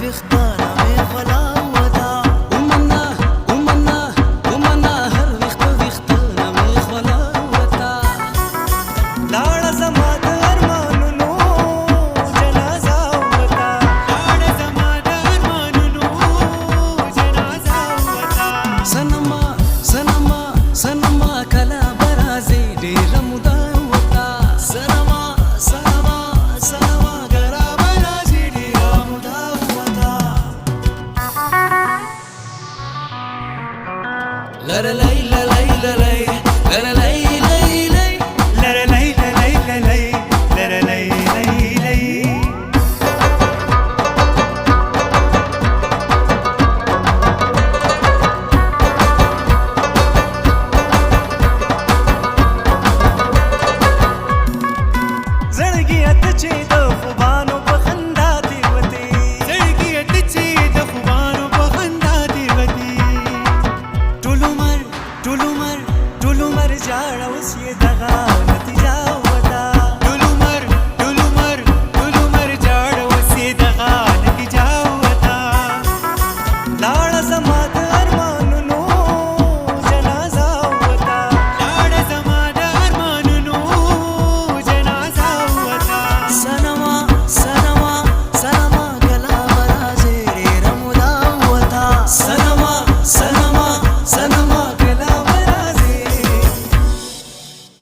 وختانه مې غلا ودا ومنه ومنه ومنه هر وختانه مې غلا ودا لاړه زما د ارمانونو جنازه ودا لاړه زما د ارمانونو جنازه ودا سنما سنما سنما کلا برازي ډېر مودا ودا سنما سنما سنما کلا برازي ډېر مودا ودا لره لای لای لای لره لای لای لای لره لای لای لای لره لای لای لای زړګي ته چې د خوبانو په خندا تیروتې زړګي ته چې د خوبانو په خندا تیروتې ټول عمر جاړه اوس یې دغه نتیجه ودا ټول عمر جاړه اوس یې دغه نتیجه ودا لاړه زما